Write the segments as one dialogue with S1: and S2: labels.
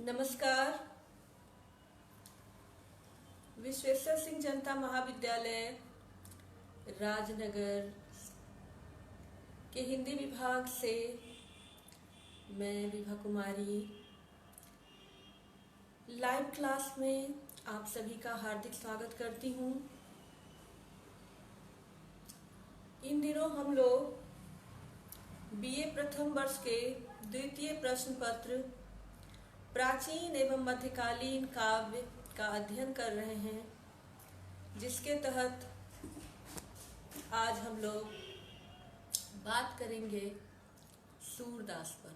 S1: नमस्कार। विश्वेश्वर सिंह जनता महाविद्यालय राजनगर के हिंदी विभाग से मैं विभा कुमारी लाइव क्लास में आप सभी का हार्दिक स्वागत करती हूँ। इन दिनों हम लोग बीए प्रथम वर्ष के द्वितीय प्रश्न पत्र प्राचीन एवं मध्यकालीन काव्य का अध्ययन कर रहे हैं, जिसके तहत आज हम लोग बात करेंगे सूरदास पर।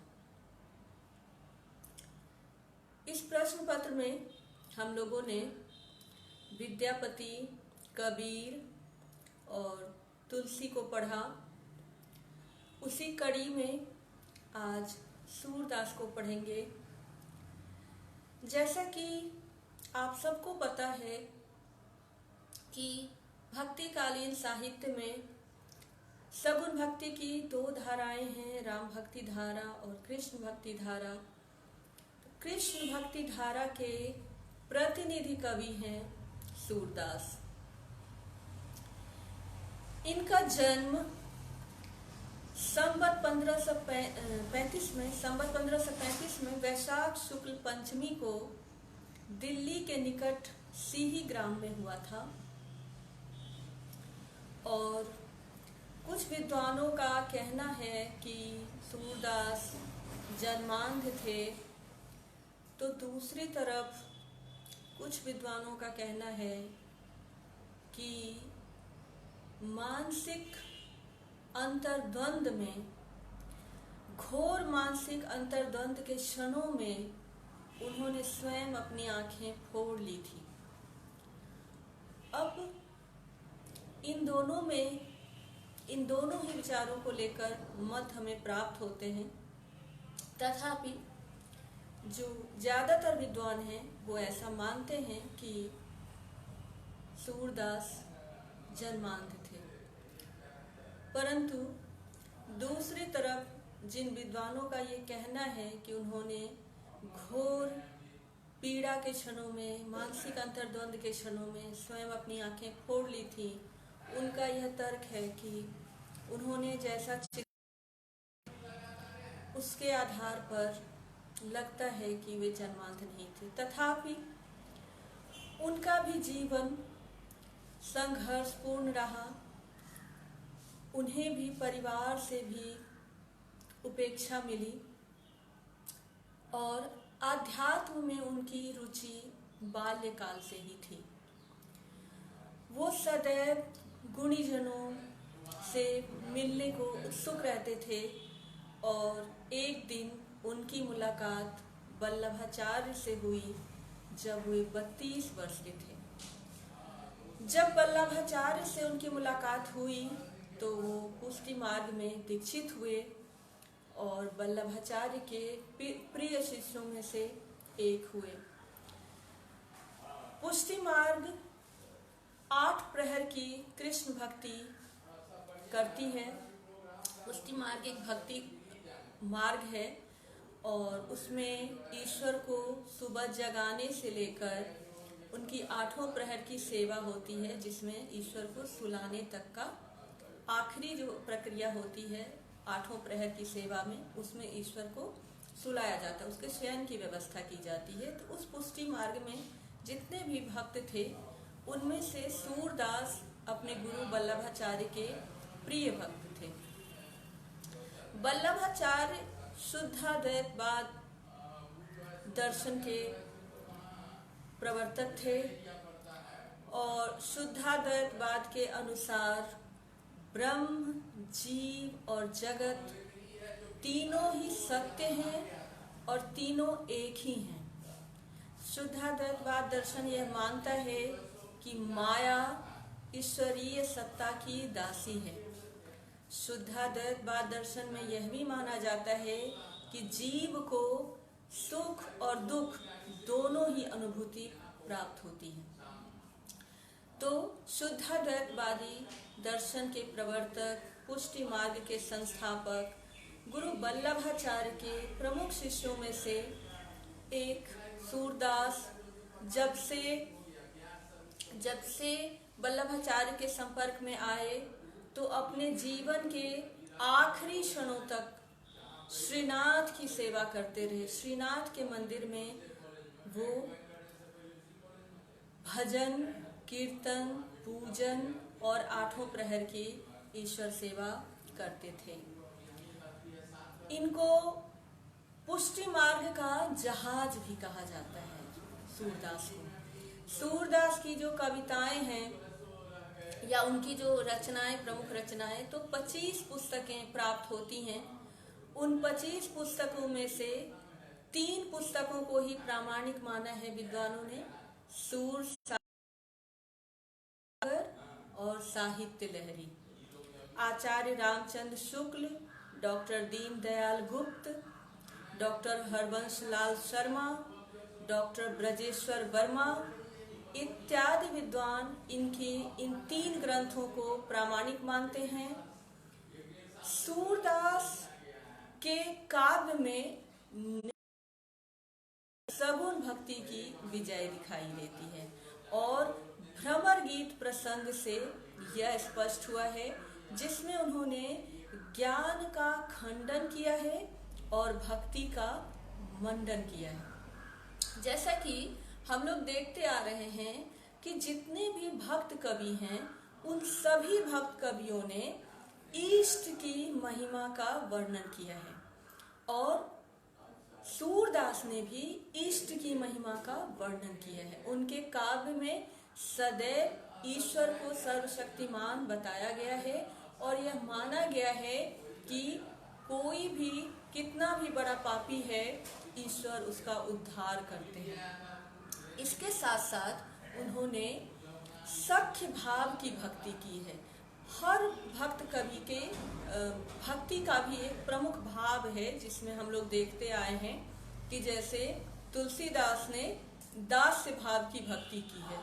S1: इस प्रश्न पत्र में हम लोगों ने विद्यापति, कबीर और तुलसी को पढ़ा। उसी कड़ी में आज सूरदास को पढ़ेंगे। जैसा कि आप सबको पता है कि भक्तिकालीन साहित्य में सगुण भक्ति की दो धाराएं हैं, राम भक्ति धारा और कृष्ण भक्ति धारा। कृष्ण भक्ति धारा के प्रतिनिधि कवि हैं सूरदास। इनका जन्म संवत 1535 में वैशाख शुक्ल पंचमी को दिल्ली के निकट सीही ग्राम में हुआ था। और कुछ विद्वानों का कहना है कि सूरदास जन्मांध थे, तो दूसरी तरफ कुछ विद्वानों का कहना है कि मानसिक अंतर्द्वंद में, घोर मानसिक अंतर्द्वंद के क्षणों में उन्होंने स्वयं अपनी आंखें फोड़ ली थी। अब इन दोनों ही विचारों को लेकर मत हमें प्राप्त होते हैं। तथापि जो ज्यादातर विद्वान हैं वो ऐसा मानते हैं कि सूरदास जन्मांध थे। परंतु दूसरी तरफ जिन विद्वानों का ये कहना है कि उन्होंने घोर पीड़ा के क्षणों में, मानसिक अंतर्द्वंद के क्षणों में स्वयं अपनी आंखें फोड़ ली थी, उनका यह तर्क है कि उन्होंने जैसा उसके आधार पर लगता है कि वे जन्मांध नहीं थे। तथापि उनका भी जीवन संघर्षपूर्ण रहा। उन्हें भी परिवार से भी उपेक्षा मिली और आध्यात्म में उनकी रुचि बाल्यकाल से ही थी। वो सदैव गुणीजनों से मिलने को उत्सुक रहते थे और एक दिन उनकी मुलाकात वल्लभाचार्य से हुई जब वे 32 वर्ष के थे। जब वल्लभाचार्य से उनकी मुलाकात हुई तो वो पुष्टि मार्ग में दीक्षित हुए और वल्लभाचार्य के प्रिय शिष्यों में से एक हुए। पुष्टि मार्ग 8 प्रहर की कृष्ण भक्ति करती है। पुष्टि मार्ग एक भक्ति मार्ग है और उसमें ईश्वर को सुबह जगाने से लेकर उनकी 8 प्रहर की सेवा होती है, जिसमें ईश्वर को सुलाने तक का आखिरी जो प्रक्रिया होती है 8 प्रहर की सेवा में, उसमें ईश्वर को सुलाया जाता है, उसके शयन की व्यवस्था की जाती है। तो उस पुष्टि मार्ग में जितने भी भक्त थे उनमें से सूरदास अपने गुरु वल्लभाचार्य के प्रिय भक्त थे। वल्लभाचार्य शुद्धाद्वैतवाद दर्शन के प्रवर्तक थे और शुद्धाद्वैतवाद के अनुसार ब्रह्म, जीव और जगत तीनों ही सत्य हैं और तीनों एक ही हैं। शुद्धाद्वैतवाद दर्शन यह मानता है कि माया ईश्वरीय सत्ता की दासी है। शुद्धाद्वैतवाद दर्शन में यह भी माना जाता है कि जीव को सुख और दुख दोनों ही अनुभूति प्राप्त होती है। तो शुद्धाद्वैतवादी दर्शन के प्रवर्तक, पुष्टि मार्ग के संस्थापक गुरु वल्लभाचार्य के प्रमुख शिष्यों में से एक सूरदास जब से वल्लभाचार्य के संपर्क में आए तो अपने जीवन के आखिरी क्षणों तक श्रीनाथ की सेवा करते रहे। श्रीनाथ के मंदिर में वो भजन, कीर्तन, पूजन और 8 प्रहर की ईश्वर सेवा करते थे। इनको पुष्टि मार्ग का जहाज भी कहा जाता है सूरदास को। सूरदास की जो कविताएं हैं या उनकी जो रचनाएं, प्रमुख रचनाएं, तो 25 पुस्तकें प्राप्त होती हैं। उन 25 पुस्तकों में से 3 पुस्तकों को ही प्रामाणिक माना है विद्वानों ने, सूर सागर और साहित्य लहरी। आचार्य रामचंद्र शुक्ल, डॉक्टर दीनदयाल गुप्त, डॉक्टर हरवंश लाल शर्मा, डॉक्टर ब्रजेश्वर वर्मा इत्यादि विद्वान इन 3 ग्रंथों को प्रामाणिक मानते हैं। सूरदास के काव्य में सगुण भक्ति की विजय दिखाई देती है और भ्रमर गीत प्रसंग से यह स्पष्ट हुआ है, जिसमें उन्होंने ज्ञान का खंडन किया है और भक्ति का मंडन किया है। जैसा कि हम लोग देखते आ रहे हैं कि जितने भी भक्त कवि हैं, उन सभी भक्त कवियों ने इष्ट की महिमा का वर्णन किया है और सूरदास ने भी इष्ट की महिमा का वर्णन किया है। उनके काव्य में सदैव ईश्वर को सर्वशक्तिमान बताया गया है और यह माना गया है कि कोई भी कितना भी बड़ा पापी है, ईश्वर उसका उद्धार करते हैं। इसके साथ साथ उन्होंने सख्य भाव की भक्ति की है। हर भक्त कवि के भक्ति का भी एक प्रमुख भाव है, जिसमें हम लोग देखते आए हैं कि जैसे तुलसीदास ने दास्य भाव की भक्ति की है।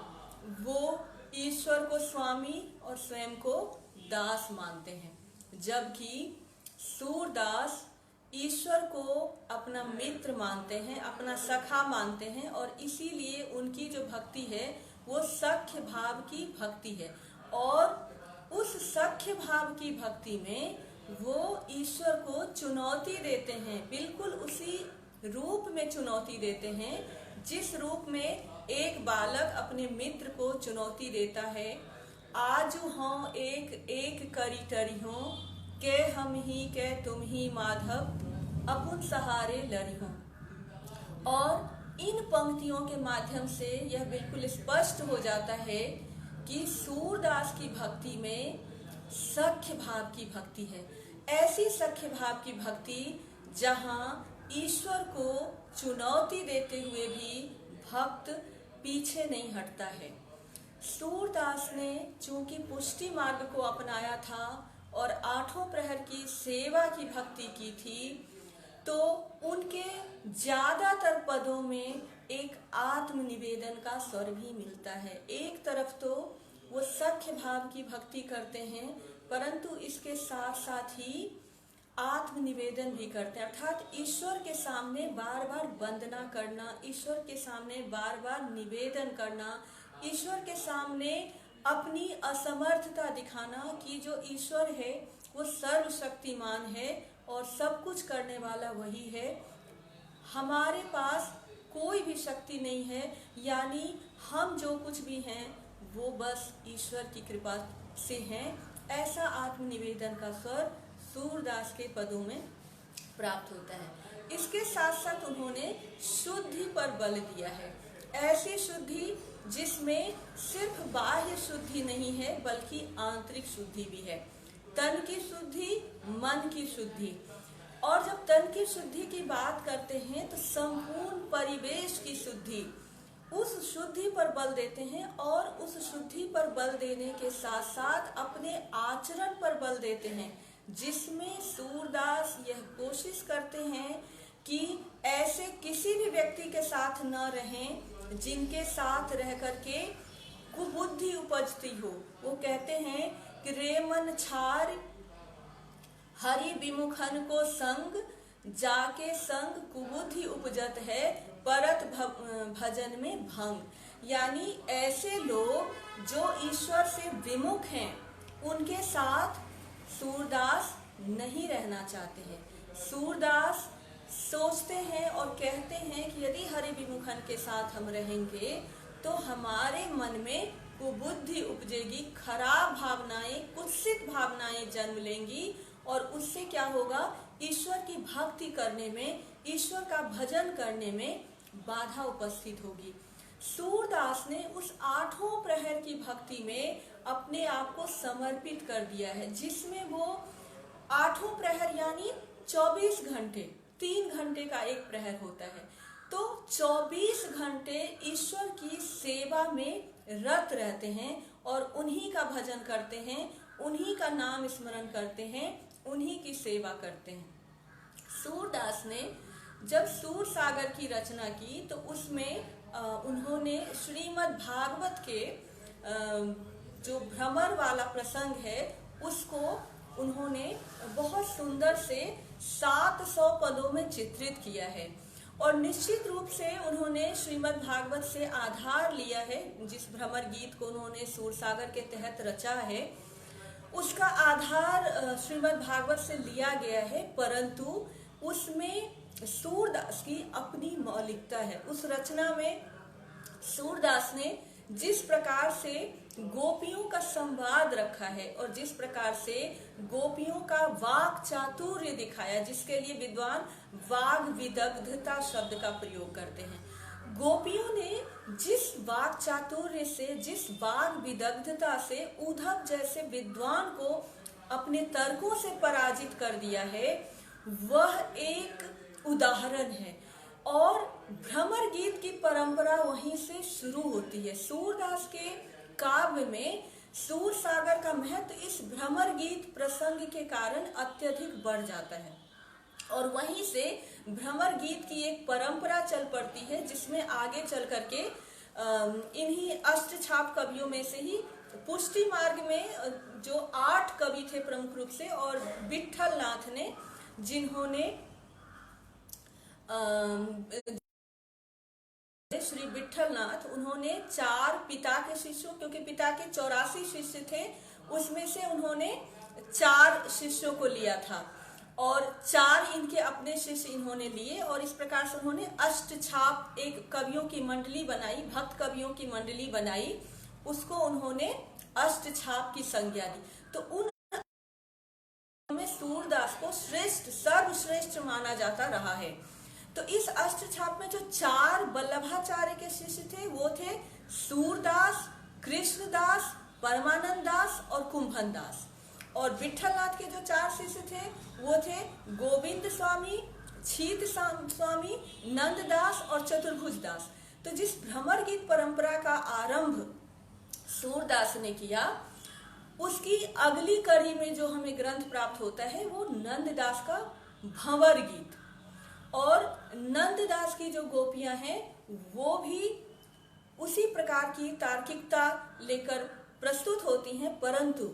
S1: वो ईश्वर को स्वामी और स्वयं को दास मानते हैं, जबकि सूरदास ईश्वर को अपना मित्र मानते हैं, अपना सखा मानते हैं और इसीलिए उनकी जो भक्ति है वो सख्य भाव की भक्ति है। और उस सख्य भाव की भक्ति में वो ईश्वर को चुनौती देते हैं, बिल्कुल उसी रूप में चुनौती देते हैं जिस रूप में एक बालक अपने मित्र को चुनौती देता है। आजू हों एक एक करी टरी हों, के हम ही के तुम ही माधव, अपुन सहारे लड़ी हों। और इन पंक्तियों के माध्यम से यह बिल्कुल स्पष्ट हो जाता है कि सूरदास की भक्ति में सख्य भाव की भक्ति है। ऐसी सख्य भाव की भक्ति जहाँ ईश्वर को चुनौती देते हुए भी भक्त पीछे नहीं हटता है। सूरदास ने चूंकि पुष्टि मार्ग को अपनाया था और 8 प्रहर की सेवा की भक्ति की थी, तो उनके ज्यादातर पदों में एक आत्मनिवेदन का स्वर भी मिलता है। एक तरफ तो वो सख्य भाव की भक्ति करते हैं, परंतु इसके साथ साथ ही आत्मनिवेदन भी करते हैं, अर्थात ईश्वर के सामने बार बार वंदना करना, ईश्वर के सामने बार बार निवेदन करना, ईश्वर के सामने अपनी असमर्थता दिखाना कि जो ईश्वर है वो सर्वशक्तिमान है और सब कुछ करने वाला वही है, हमारे पास कोई भी शक्ति नहीं है, यानी हम जो कुछ भी हैं वो बस ईश्वर की कृपा से हैं। ऐसा आत्मनिवेदन का स्वर सूरदास के पदों में प्राप्त होता है। इसके साथ साथ उन्होंने शुद्धि पर बल दिया है, ऐसी शुद्धि जिसमें सिर्फ बाह्य शुद्धि नहीं है बल्कि आंतरिक शुद्धि भी है। तन की शुद्धि, मन की शुद्धि, और जब तन की शुद्धि की बात करते हैं तो संपूर्ण परिवेश की शुद्धि, उस शुद्धि पर बल देते हैं और उस शुद्धि पर बल देने के साथ साथ अपने आचरण पर बल देते हैं, जिसमें सूरदास यह कोशिश करते हैं कि ऐसे किसी भी व्यक्ति के साथ न रहें जिनके साथ रह करके कुबुद्धि उपजती हो। वो कहते हैं कि रे मन छार हरि विमुखन को संग, जाके संग कुबुद्धि उपजत है, परत भजन में भंग। यानी ऐसे लोग जो ईश्वर से विमुख हैं, उनके साथ सूरदास नहीं रहना चाहते हैं। सूरदास सोचते हैं और कहते हैं कि यदि हरि विमुखन के साथ हम रहेंगे तो हमारे मन में कुबुद्धि उपजेगी, खराब भावनाएं, कुत्सित भावनाएं जन्म लेंगी और उससे क्या होगा, ईश्वर की भक्ति करने में, ईश्वर का भजन करने में बाधा उपस्थित होगी। सूरदास ने उस आठों प्रहर की भक्ति में अपने आप को समर्पित कर दिया है, जिसमें वो आठों प्रहर यानी 24 घंटे, 3 घंटे का एक प्रहर होता है, तो 24 घंटे ईश्वर की सेवा में रत रहते हैं और उन्हीं का भजन करते हैं, उन्हीं का नाम स्मरण करते हैं, उन्हीं की सेवा करते हैं। सूरदास ने जब सूर सागर की रचना की तो उसमें उन्होंने श्रीमद् भागवत के जो भ्रमर वाला प्रसंग है उसको उन्होंने बहुत सुंदर से 700 पदों में चित्रित किया है। और निश्चित रूप से उन्होंने श्रीमद् भागवत से आधार लिया है, जिस भ्रमर गीत को उन्होंने सूरसागर के तहत रचा है उसका आधार श्रीमद् भागवत से लिया गया है, परंतु उसमें सूरदास की अपनी मौलिकता है। उस रचना में सूरदास ने जिस प्रकार से गोपियों का संवाद रखा है और जिस प्रकार से गोपियों का वाक चातुर्य दिखाया, जिसके लिए विद्वान वाग विदग्धता शब्द का प्रयोग करते हैं, गोपियों ने जिस वाक चातुर्य से, जिस वाग विदग्धता से उद्धव जैसे विद्वान को अपने तर्कों से पराजित कर दिया है, वह एक उदाहरण है। और भ्रमर गीत की परंपरा वहीं से शुरू होती है। सूरदास के काव्य में सूर सागर का महत्व इस भ्रमर गीत प्रसंग के कारण अत्यधिक बढ़ जाता है और वहीं से भ्रमर गीत की एक परंपरा चल पड़ती है, जिसमें आगे चल करके इन्हीं अष्टछाप कवियों में से ही पुष्टि मार्ग में जो 8 कवि थे प्रमुख रूप से, और विट्ठल नाथ ने, जिन्होंने श्री विट्ठल नाथ, उन्होंने 4 पिता के शिष्यों, क्योंकि पिता के 84 शिष्य थे, उसमें से उन्होंने 4 शिष्यों को लिया था और 4 इनके अपने शिष्य इन्होंने लिए और इस प्रकार से उन्होंने अष्टछाप एक कवियों की मंडली बनाई, भक्त कवियों की मंडली बनाई, उसको उन्होंने अष्टछाप की संज्ञा दी। तो उन में सूरदास को श्रेष्ठ, सर्वश्रेष्ठ माना जाता रहा है। तो इस अष्टछाप में जो 4 वल्लभाचार्य के शिष्य थे वो थे सूरदास, कृष्णदास, परमानंद दास और कुंभन दास। और विट्ठलनाथ के जो 4 शिष्य थे वो थे गोविंद स्वामी, छीत स्वामी, नंददास और चतुर्भुज दास। तो जिस भ्रमर गीत परंपरा का आरंभ सूरदास ने किया, उसकी अगली कड़ी में जो हमें ग्रंथ प्राप्त होता है वो नंददास का भंवर गीत। और नंददास की जो गोपियां हैं वो भी उसी प्रकार की तार्किकता लेकर प्रस्तुत होती हैं, परंतु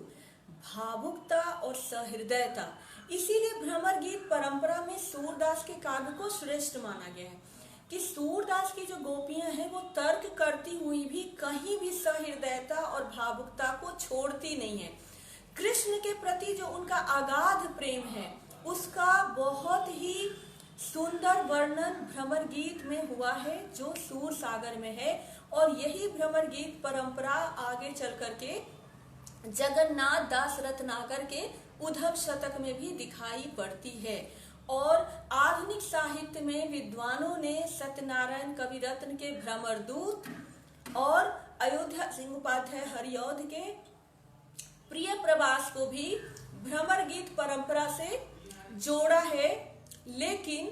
S1: भावुकता और सहृदयता, इसीलिए भ्रमर गीत परंपरा में सूरदास के काव्य को श्रेष्ठ माना गया है कि सूरदास की जो गोपियां हैं वो तर्क करती हुई भी कहीं भी सहृदयता और भावुकता को छोड़ती नहीं है। कृष्ण के प्रति जो उनका अगाध प्रेम है उसका बहुत ही सुंदर वर्णन भ्रमर गीत में हुआ है जो सूर सागर में है। और यही भ्रमर गीत परंपरा आगे चल करके जगन्नाथ दास रत्नाकर के उद्धव शतक में भी दिखाई पड़ती है। और आधुनिक साहित्य में विद्वानों ने सत्यनारायण कविरत्न के भ्रमर दूत और अयोध्या सिंह उपाध्याय हरिऔध के प्रिय प्रवास को भी भ्रमर गीत परंपरा से जोड़ा है, लेकिन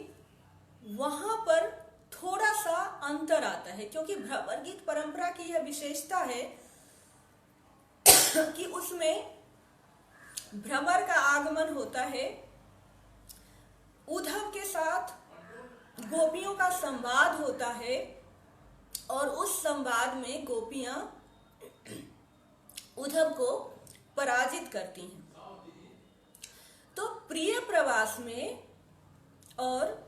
S1: वहां पर थोड़ा सा अंतर आता है, क्योंकि भ्रमर गीत परंपरा की यह विशेषता है कि उसमें भ्रमर का आगमन होता है, उद्धव के साथ गोपियों का संवाद होता है और उस संवाद में गोपियां उद्धव को पराजित करती हैं। तो प्रिय प्रवास में और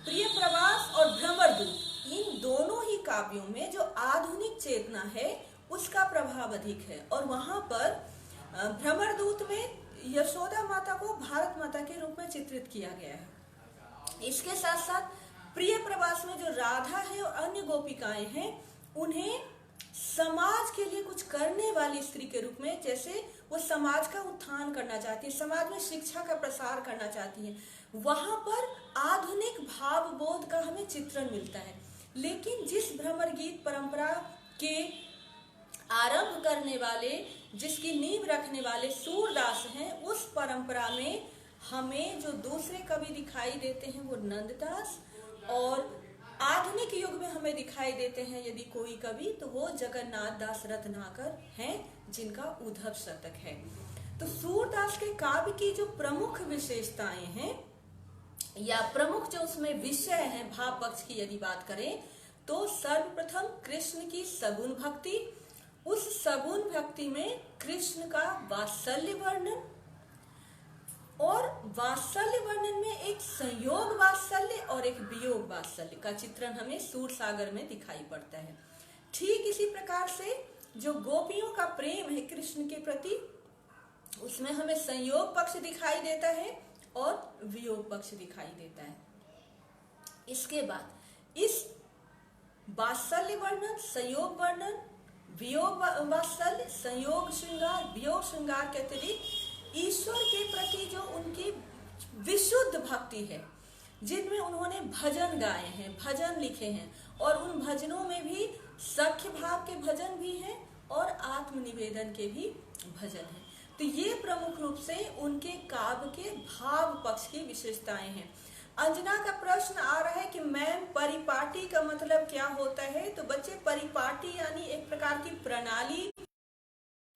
S1: प्रिय प्रवास और भ्रमरदूत, इन दोनों ही काव्यों में जो आधुनिक चेतना है उसका प्रभाव अधिक है। और वहां पर भ्रमरदूत में यशोदा माता को भारत माता के रूप में चित्रित किया गया है। इसके साथ साथ प्रिय प्रवास में जो राधा है और अन्य गोपिकाएं हैं, उन्हें समाज के लिए कुछ करने वाली स्त्री के रूप में, जैसे वो समाज का उत्थान करना चाहती है, समाज में शिक्षा का प्रसार करना चाहती है, वहां पर आधुनिक भाव बोध का हमें चित्रण मिलता है। लेकिन जिस भ्रमर गीत परंपरा के आरंभ करने वाले, जिसकी नींव रखने वाले सूरदास हैं, उस परंपरा में हमें जो दूसरे कवि दिखाई देते हैं वो नंददास, और आधुनिक युग में हमें दिखाई देते हैं यदि कोई कवि तो वो जगन्नाथ दास रत्नाकर हैं, जिनका उद्धव शतक है। तो सूरदास के काव्य की जो प्रमुख विशेषताएं हैं या प्रमुख जो उसमें विषय हैं भाव पक्ष की यदि बात करें, तो सर्वप्रथम कृष्ण की सगुण भक्ति, उस सगुण भक्ति में कृष्ण का वात्सल्य वर्णन, और वात्सल्य वर्णन में एक संयोग वात्सल्य और एक वियोग वात्सल्य का चित्रण हमें सूरसागर में दिखाई पड़ता है। ठीक इसी प्रकार से जो गोपियों का प्रेम है कृष्ण के प्रति, उसमें हमें संयोग पक्ष दिखाई देता है और वियोग पक्ष दिखाई देता है। इसके बाद इस वात्सल्य वर्णन, संयोग वर्णन, वियोग वात्सल्य, संयोग श्रृंगार, वियोग श्रृंगार के अतिरिक्त ईश्वर के प्रति जो उनकी विशुद्ध भक्ति है, जिनमें उन्होंने भजन गाए हैं, भजन लिखे हैं, और उन भजनों में भी सख्य भाव के भजन भी हैं और आत्मनिवेदन के भी भजन हैं। तो ये प्रमुख रूप से उनके काव्य के भाव पक्ष की विशेषताएं हैं। अंजना का प्रश्न आ रहा है कि मैम परिपाटी का मतलब क्या होता है? तो बच्चे, परिपाटी यानी एक प्रकार की प्रणाली, एक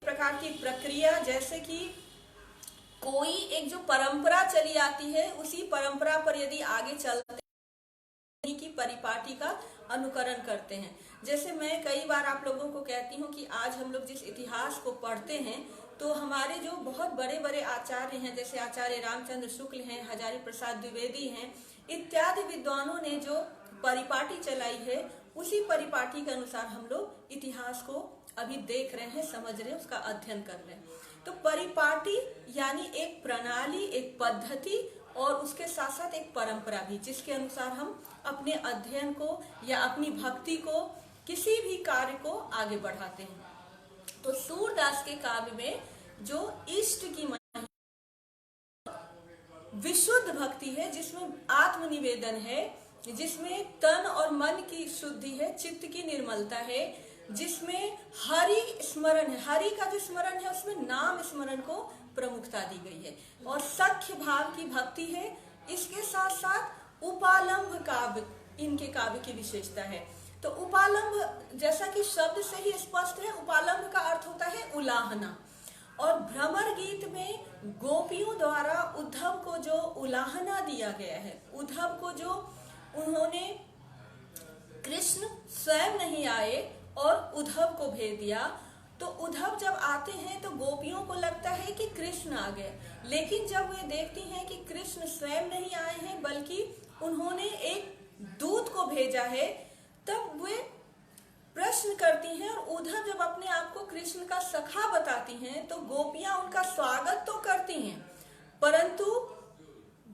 S1: प्रकार की प्रक्रिया, जैसे कि कोई एक जो परंपरा चली आती है उसी परंपरा पर यदि आगे चलते हैं की परिपाटी का अनुकरण करते हैं। जैसे मैं कई बार आप लोगों को कहती हूँ कि आज हम लोग जिस इतिहास को पढ़ते हैं, तो हमारे जो बहुत बड़े बड़े आचार्य हैं, जैसे आचार्य रामचंद्र शुक्ल हैं, हजारी प्रसाद द्विवेदी हैं, इत्यादि विद्वानों ने जो परिपाटी चलाई है, उसी परिपाटी के अनुसार हम लोग इतिहास को अभी देख रहे हैं, समझ रहे हैं, उसका अध्ययन कर रहे हैं। तो परिपाटी यानी एक प्रणाली, एक पद्धति, और उसके साथ साथ एक परंपरा भी, जिसके अनुसार हम अपने अध्ययन को या अपनी भक्ति को, किसी भी कार्य को आगे बढ़ाते हैं। तो सूरदास के काव्य में जो इष्ट की विशुद्ध भक्ति है, जिसमें आत्मनिवेदन है, जिसमें तन और मन की शुद्धि है, चित्त की निर्मलता है, जिसमें हरि स्मरण है, हरि का जो स्मरण है उसमें नाम स्मरण को प्रमुखता दी गई है, और सख्य भाव की भक्ति है। इसके साथ साथ उपालंभ काव्य इनके काव्य की विशेषता है। तो उपालंभ, जैसा कि शब्द से ही स्पष्ट है, उपालंभ का अर्थ होता है उलाहना। और भ्रमर गीत में गोपियों द्वारा उद्धव को जो उलाहना दिया गया है, उद्धव को जो उन्होंने, कृष्ण स्वयं नहीं आए और उद्धव को भेज दिया, तो उद्धव जब आते हैं तो गोपियों को लगता है कि कृष्ण आ गए, लेकिन जब वे देखती हैं कि कृष्ण स्वयं नहीं आए हैं बल्कि उन्होंने एक दूत को भेजा है, तब वे प्रश्न करती हैं। और उद्धव जब अपने आप को कृष्ण का सखा बताती हैं तो गोपियां उनका स्वागत तो करती हैं, परंतु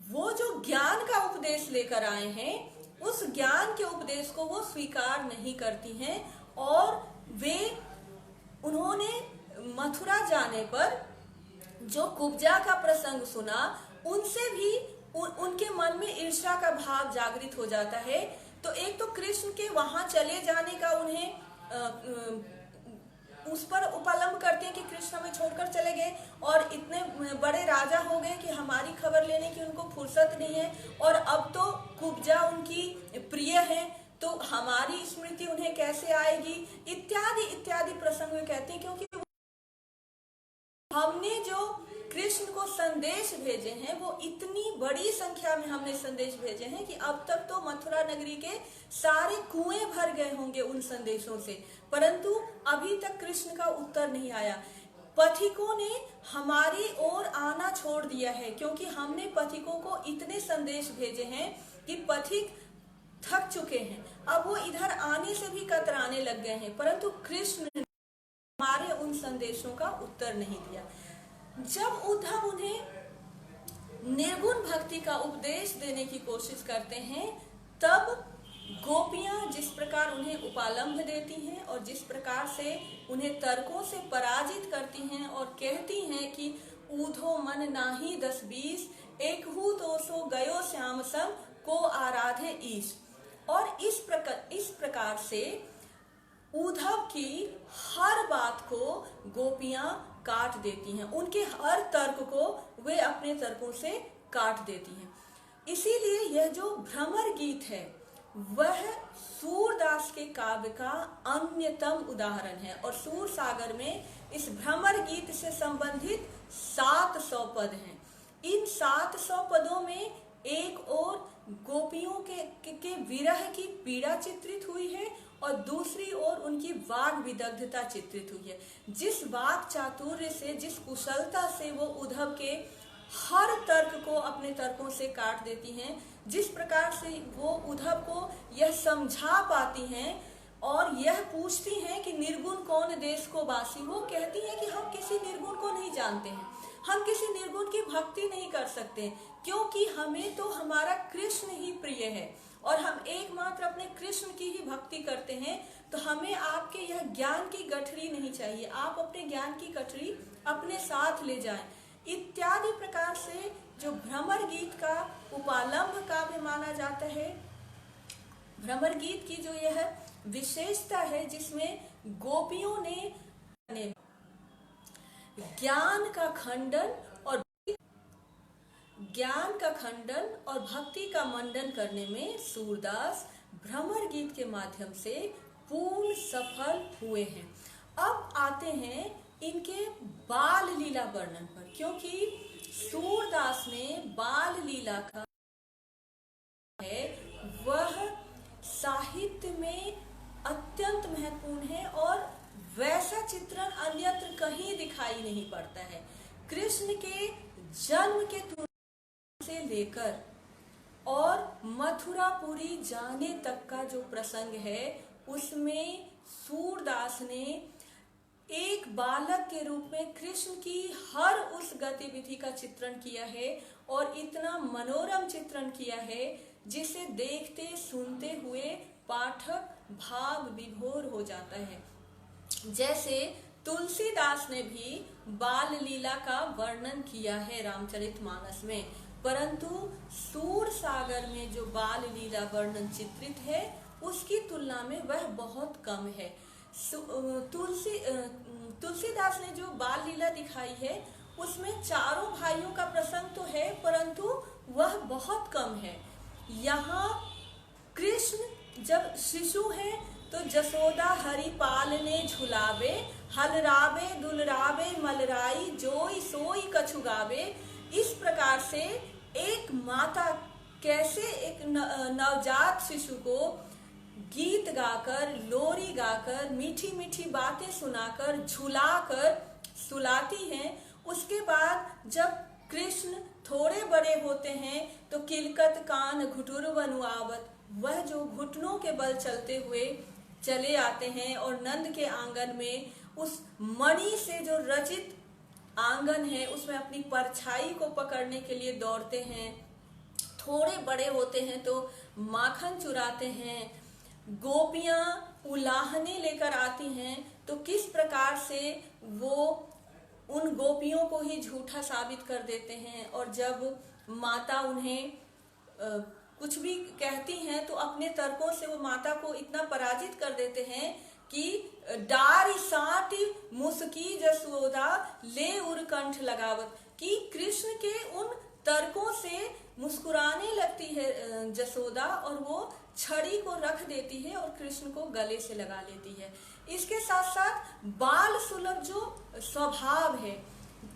S1: वो जो ज्ञान का उपदेश लेकर आए हैं, उस ज्ञान के उपदेश को वो स्वीकार नहीं करती हैं, और वे, उन्होंने मथुरा जाने पर जो कुब्जा का प्रसंग सुना, उनसे भी उनके मन में ईर्ष्या का भाव जागृत हो जाता है। तो एक तो कृष्ण के वहां चले जाने का उन्हें उस पर उपलम्ब करते हैं कि कृष्ण हमें छोड़कर चले गए, और इतने बड़े राजा हो गए कि हमारी खबर लेने की उनको फुर्सत नहीं है, और अब तो कुब्जा उनकी प्रिय है, तो हमारी स्मृति उन्हें कैसे आएगी, इत्यादि इत्यादि प्रसंग में कहते हैं। क्योंकि हमने जो कृष्ण को संदेश भेजे हैं, वो इतनी बड़ी संख्या में हमने संदेश भेजे हैं कि अब तक तो मथुरा नगरी के सारे कुएं भर गए होंगे उन संदेशों से, परंतु अभी तक कृष्ण का उत्तर नहीं आया। पथिकों ने हमारी ओर आना छोड़ दिया है, क्योंकि हमने पथिकों को इतने संदेश भेजे हैं कि पथिक थक चुके हैं। अब वो इधर आने से भी कतराने लग गए हैं, परंतु कृष्ण ने हमारे उन संदेशों का उत्तर नहीं दिया। जब उद्धव उन्हें निर्गुण भक्ति का उपदेश देने की कोशिश करते हैं, तब गोपियां जिस प्रकार उन्हें उपालंभ देती हैं और जिस प्रकार से उन्हें तर्कों से पराजित करती हैं और कहती हैं कि ऊधो मन नाही 10-20, एकहू 200 गयो श्याम संग को आराधे ईश। और इस प्रकार से उद्धव की हर बात को गोपियां काट देती हैं, उनके हर तर्क को वे अपने तर्कों से काट देती हैं। इसीलिए यह जो भ्रमर गीत है वह सूरदास के काव्य का अन्यतम उदाहरण है। और सूर सागर में इस भ्रमर गीत से संबंधित 700 पद हैं। इन 700 पदों में एक ओर गोपियों के विरह की पीड़ा चित्रित हुई है और दूसरी ओर उनकी वाग विदग्धता चित्रित हुई है। जिस वाक चातुर्य से, जिस कुशलता से वो उद्धव के हर तर्क को अपने तर्कों से काट देती हैं, जिस प्रकार से वो उद्धव को यह समझा पाती हैं और यह पूछती हैं कि निर्गुण कौन देश को बासी, वो कहती हैं कि हम किसी निर्गुण को नहीं जानते हैं, हम किसी निर्गुण की भक्ति नहीं कर सकते, क्योंकि हमें तो हमारा कृष्ण ही प्रिय है और हम एकमात्र अपने कृष्ण की ही भक्ति करते हैं। तो हमें आपके यह ज्ञान की गठरी नहीं चाहिए, आप अपने ज्ञान की गठरी अपने साथ ले जाएं, इत्यादि प्रकार से जो भ्रमर गीत का उपालंभ काव्य माना जाता है। भ्रमर गीत की जो यह विशेषता है जिसमें गोपियों ने ज्ञान का खंडन और भक्ति का मंडन करने में सूरदास भ्रमर गीत के माध्यम से पूर्ण सफल हुए हैं। अब आते हैं इनके बाल लीला वर्णन पर, क्योंकि सूरदास ने बाल लीला का है वह साहित्य में अत्यंत महत्वपूर्ण है और वैसा चित्रण अन्यत्र कहीं दिखाई नहीं पड़ता है। कृष्ण के जन्म के तुरंत से लेकर और मथुरापुरी जाने तक का जो प्रसंग है उसमें सूरदास ने एक बालक के रूप में कृष्ण की हर उस गतिविधि का चित्रण किया है और इतना मनोरम चित्रण किया है जिसे देखते सुनते हुए पाठक भाव विभोर हो जाता है। जैसे तुलसीदास ने भी बाल लीला का वर्णन किया है रामचरितमानस में, परंतु सूर सागर में जो बाल लीला वर्णन चित्रित है उसकी तुलना में वह बहुत कम है। तुलसीदास ने जो बाल लीला दिखाई है उसमें चारों भाइयों का प्रसंग तो है परंतु वह बहुत कम है। यहाँ कृष्ण जब शिशु है तो जसोदा हरि पालने झुलावे, हलरावे दुलरावे मलराई, जोई सोई कछु गावे। इस प्रकार से एक माता कैसे एक नवजात शिशु को गीत गाकर, लोरी गाकर, मीठी मीठी बातें सुनाकर, झुलाकर सुलाती हैं। उसके बाद जब कृष्ण थोड़े बड़े होते हैं तो किलकत कान घुटुर बनुआवत, वह जो घुटनों के बल चलते हुए चले आते हैं और नंद के आंगन में उस मणि से जो रचित आंगन है उसमें अपनी परछाई को पकड़ने के लिए दौड़ते हैं। थोड़े बड़े होते हैं तो माखन चुराते हैं। गोपियां उलाहने लेकर आती हैं तो किस प्रकार से वो उन गोपियों को ही झूठा साबित कर देते हैं और जब माता उन्हें कुछ भी कहती हैं तो अपने तर्कों से वो माता को इतना पराजित कर देते हैं कि डारी साटी मुस्की जसोदा ले उरकंठ लगावत, कि कृष्ण के उन तर्कों से मुस्कुराने लगती है जसोदा और वो छड़ी को रख देती है और कृष्ण को गले से लगा लेती है। इसके साथ साथ बाल सुलभ जो स्वभाव है,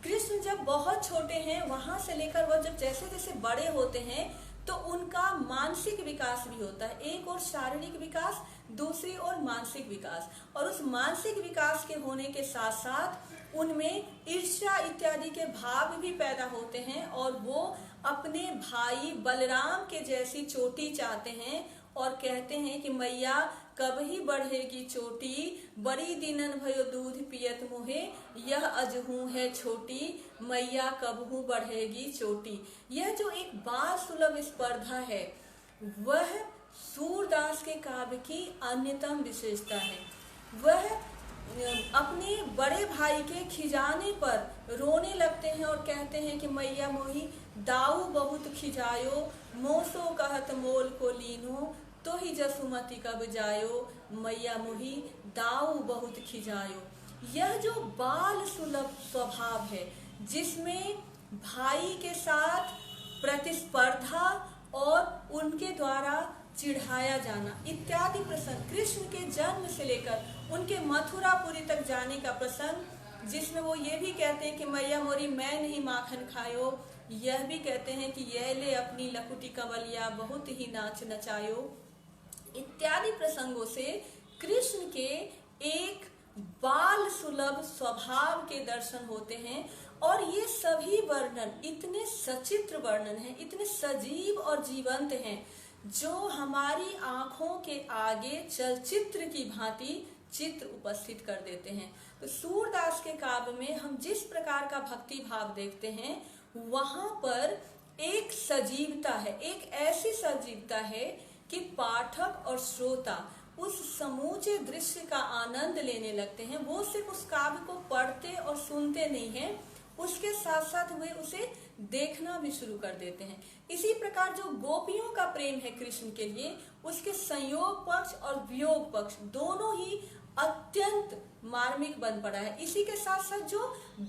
S1: कृष्ण जब बहुत छोटे हैं वहां से लेकर वह जब जैसे जैसे बड़े होते हैं तो उनका मानसिक विकास भी होता है। एक और शारीरिक विकास, दूसरी ओर मानसिक विकास। और उस मानसिक विकास के होने के साथ साथ उनमें ईर्ष्या इत्यादि के भाव भी पैदा होते हैं और वो अपने भाई बलराम के जैसी चोटी चाहते हैं और कहते हैं कि मैया कब ही बढ़ेगी चोटी, बड़ी दिनन भयो दूध पियत मोहे, यह अजहू है छोटी, मैया कबहू बढ़ेगी चोटी। यह जो एक बाल सुलभ स्पर्धा है वह सूरदास के काव्य की अन्यतम विशेषता है। वह अपने बड़े भाई के खिजाने पर रोने लगते हैं और कहते हैं कि मैया मोही दाऊ बहुत खिजायो, मोसो कहत मोल को लीनो, तो ही जसुमती कब जायो, मैया मोही दाऊ बहुत खिजायो। यह जो बाल सुलभ स्वभाव है जिसमें भाई के साथ प्रतिस्पर्धा और उनके द्वारा चिढ़ाया जाना इत्यादि प्रसंग, कृष्ण के जन्म से लेकर उनके मथुरापुरी तक जाने का प्रसंग, जिसमें वो ये भी कहते हैं कि मैया मोरी मैं नहीं माखन खायो, यह भी कहते हैं कि यह ले अपनी लकुटी कवलिया बहुत ही नाच नचायो, इत्यादि प्रसंगों से कृष्ण के एक बाल सुलभ स्वभाव के दर्शन होते हैं। और ये सभी वर्णन इतने सचित्र वर्णन हैं, इतने सजीव और जीवंत हैं, जो हमारी आंखों के आगे चलचित्र की भांति चित्र उपस्थित कर देते हैं। तो सूरदास के काव्य में हम जिस प्रकार का भक्ति भाव देखते हैं वहां पर एक सजीवता है, एक ऐसी सजीवता है कि पाठक और श्रोता उस समूचे दृश्य का आनंद लेने लगते हैं। वो सिर्फ उस काव्य को पढ़ते और सुनते नहीं हैं, उसके साथ साथ वे उसे देखना भी शुरू कर देते हैं। इसी प्रकार जो गोपियों का प्रेम है कृष्ण के लिए, उसके संयोग पक्ष और वियोग पक्ष दोनों ही अत्यंत मार्मिक बन पड़ा है। इसी के साथ साथ जो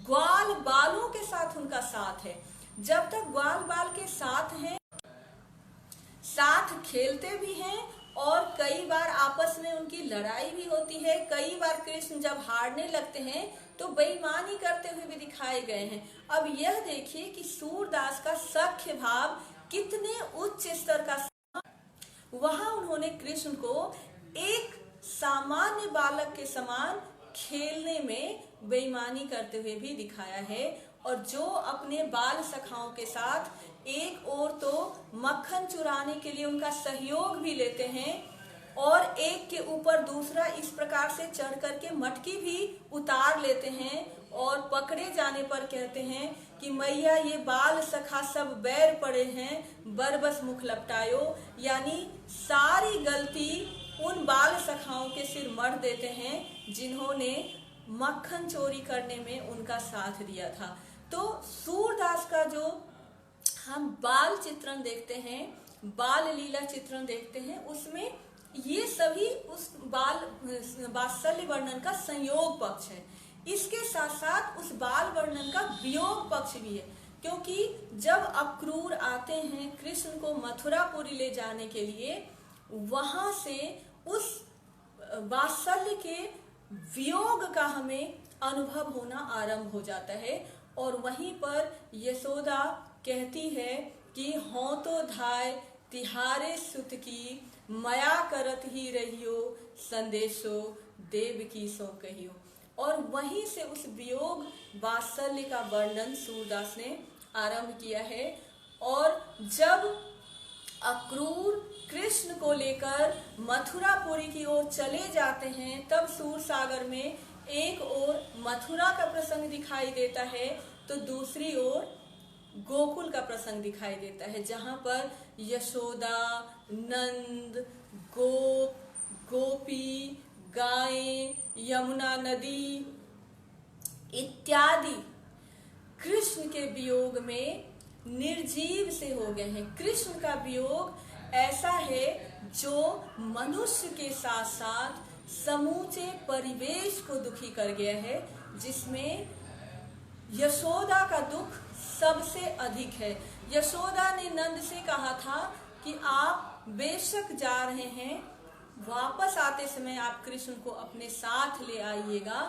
S1: ग्वाल बालों के साथ उनका साथ है, जब तक ग्वाल बाल के साथ हैं, साथ खेलते भी हैं और कई बार आपस में उनकी लड़ाई भी होती है। कई बार कृष्ण जब हारने लगते हैं तो बेईमानी करते हुए भी दिखाए गए हैं। अब यह देखिए कि सूरदास का सख्य भाव कितने उच्च स्तर का, वहां उन्होंने कृष्ण को एक सामान्य बालक के समान खेलने में बेईमानी करते हुए भी दिखाया है। और जो अपने बाल सखाओं के साथ एक और तो मक्खन चुराने के लिए उनका सहयोग भी लेते हैं और एक के ऊपर दूसरा इस प्रकार से चढ़ करके मटकी भी उतार लेते हैं और पकड़े जाने पर कहते हैं कि मैया ये बाल सखा सब बैर पड़े हैं, बरबस मुख लपटायो, यानी सारी गलती उन बाल सखाओं के सिर मढ़ देते हैं जिन्होंने मक्खन चोरी करने में उनका साथ दिया था। तो सूरदास का जो हम बाल चित्रण देखते हैं, बाल लीला चित्रण देखते हैं, उसमें ये सभी उस बाल वात्सल्य वर्णन का संयोग पक्ष है। इसके साथ साथ उस बाल वर्णन का वियोग पक्ष भी है, क्योंकि जब अक्रूर आते हैं कृष्ण को मथुरापुरी ले जाने के लिए, वहां से उस वात्सल्य के वियोग का हमें अनुभव होना आरंभ हो जाता है। और वहीं पर यशोदा कहती है कि हों तो धाय तिहारे सुत की, मया करत ही रहियो, संदेशो देव की सो कहियो। और वहीं से उस वियोग वात्सल्य का वर्णन सूरदास ने आरंभ किया है। और जब अक्रूर कृष्ण को लेकर मथुरापुरी की ओर चले जाते हैं, तब सूर सागर में एक ओर मथुरा का प्रसंग दिखाई देता है तो दूसरी ओर गोकुल का प्रसंग दिखाई देता है, जहां पर यशोदा, नंद, गोप, गोपी, गायें, यमुना नदी इत्यादि कृष्ण के वियोग में निर्जीव से हो गए हैं। कृष्ण का वियोग ऐसा है जो मनुष्य के साथ साथ समूचे परिवेश को दुखी कर गया है, जिसमें यशोदा का दुख सबसे अधिक है। यशोदा ने नंद से कहा था कि आप बेशक जा रहे हैं, वापस आते समय आप कृष्ण को अपने साथ ले आइएगा।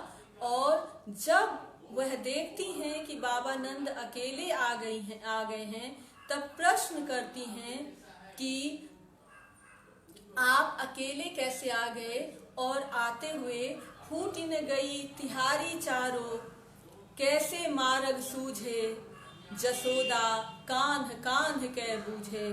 S1: और जब वह देखती हैं कि बाबा नंद अकेले आ गए हैं, तब प्रश्न करती हैं कि आप अकेले कैसे आ गए, और आते हुए फूटी न गई तिहारी चारों, कैसे मार्ग सूझे जसोदा कान्ह कान्ह कै बूझे।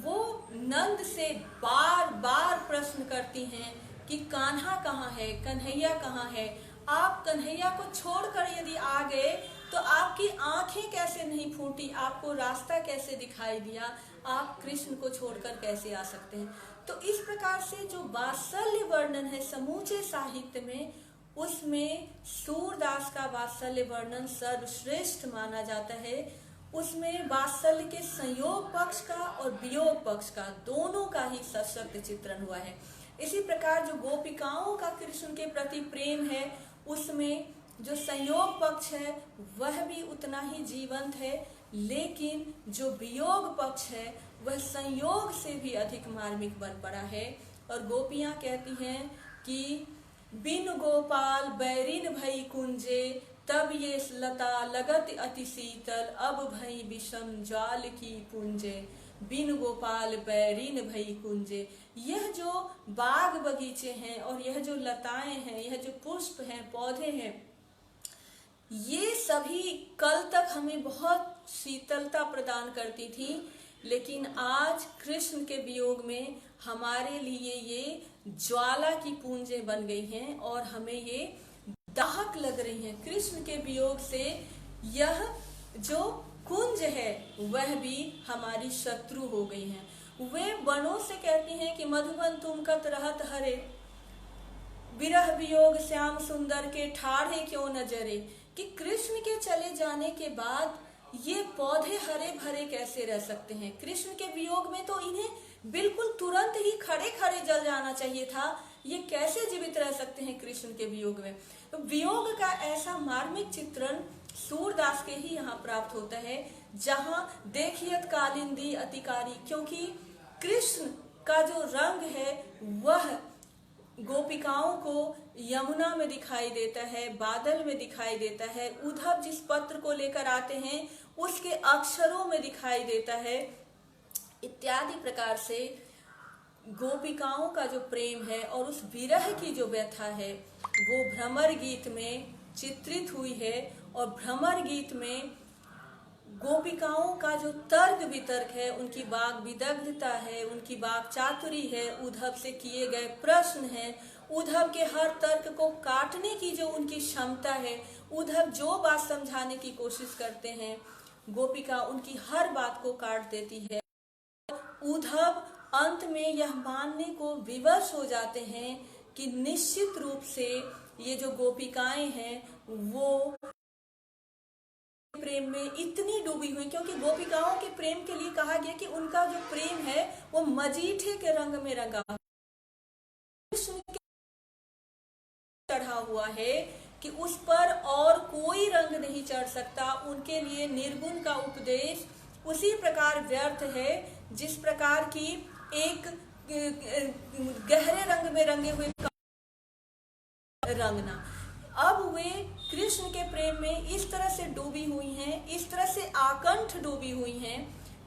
S1: वो नंद से बार बार प्रश्न करती हैं कि कान्हा कहाँ है, कन्हैया कहाँ है। आप कन्हैया को छोड़कर यदि आ गए तो आपकी आंखें कैसे नहीं फूटी, आपको रास्ता कैसे दिखाई दिया, आप कृष्ण को छोड़कर कैसे आ सकते हैं। तो इस प्रकार से जो वात्सल्य वर्णन है समूचे साहित्य में, उसमें सूरदास का वात्सल्य वर्णन सर्वश्रेष्ठ माना जाता है। उसमें वात्सल्य के संयोग पक्ष का और वियोग पक्ष का दोनों का ही सशक्त चित्रण हुआ है। इसी प्रकार जो गोपिकाओं का कृष्ण के प्रति प्रेम है, उसमें जो संयोग पक्ष है वह भी उतना ही जीवंत है, लेकिन जो वियोग पक्ष है वह संयोग से भी अधिक मार्मिक बन पड़ा है। और गोपियां कहती हैं कि बिन गोपाल बैरिन भई कुंजे, तब ये लता लगत अति शीतल, अब भई विषम ज्वाल की पुंजे। बिन गोपाल बैरिन भई कुंजे, यह जो बाग बगीचे हैं और यह जो लताएं हैं, यह जो पुष्प हैं, पौधे हैं, ये सभी कल तक हमें बहुत शीतलता प्रदान करती थी, लेकिन आज कृष्ण के वियोग में हमारे लिए ये ज्वाला की पूंजें बन गई हैं और हमें ये दाहक लग रही हैं। कृष्ण के वियोग से यह जो कुंज है वह भी हमारी शत्रु हो गई हैं। वे वनों से कहती हैं कि मधुबन तुम कत रहत हरे, विरह वियोग श्याम सुंदर के ठाढ़े क्यों न जरे। कि कृष्ण के चले जाने के बाद ये पौधे हरे भरे कैसे रह सकते हैं। कृष्ण के वियोग में तो इन्हें बिल्कुल तुरंत ही खड़े खड़े जल जाना चाहिए था, ये कैसे जीवित रह सकते हैं कृष्ण के वियोग में। तो वियोग का ऐसा मार्मिक चित्रण सूरदास के ही यहाँ प्राप्त होता है, जहाँ देखियत कालिंदी अतिकारी, क्योंकि कृष्ण का जो रंग है वह गोपिकाओं को यमुना में दिखाई देता है, बादल में दिखाई देता है, उद्धव जिस पत्र को लेकर आते हैं उसके अक्षरों में दिखाई देता है, इत्यादि प्रकार से गोपिकाओं का जो प्रेम है और उस विरह की जो व्यथा है वो भ्रमर गीत में चित्रित हुई है। और भ्रमर गीत में गोपिकाओं का जो तर्क वितर्क है, उनकी वाग विदग्धता है, उनकी वाग चातुरी है, उद्धव से किए गए प्रश्न हैं, उद्धव के हर तर्क को काटने की जो उनकी क्षमता है, उद्धव जो बात समझाने की कोशिश करते हैं गोपिका उनकी हर बात को काट देती है। उद्धव अंत में यह मानने को विवश हो जाते हैं कि निश्चित रूप से ये जो गोपिकाएं हैं वो प्रेम में इतनी डूबी हुई, क्योंकि गोपिकाओं के प्रेम के लिए कहा गया कि उनका जो प्रेम है वो मजीठे के रंग में रंगा चढ़ा हुआ है कि उस पर और कोई रंग नहीं चढ़ सकता। उनके लिए निर्गुण का उपदेश उसी प्रकार व्यर्थ है जिस प्रकार की एक गहरे रंग में रंगे हुए रंगना। अब वे कृष्ण के प्रेम में इस तरह से डूबी हुई हैं, इस तरह से आकंठ डूबी हुई हैं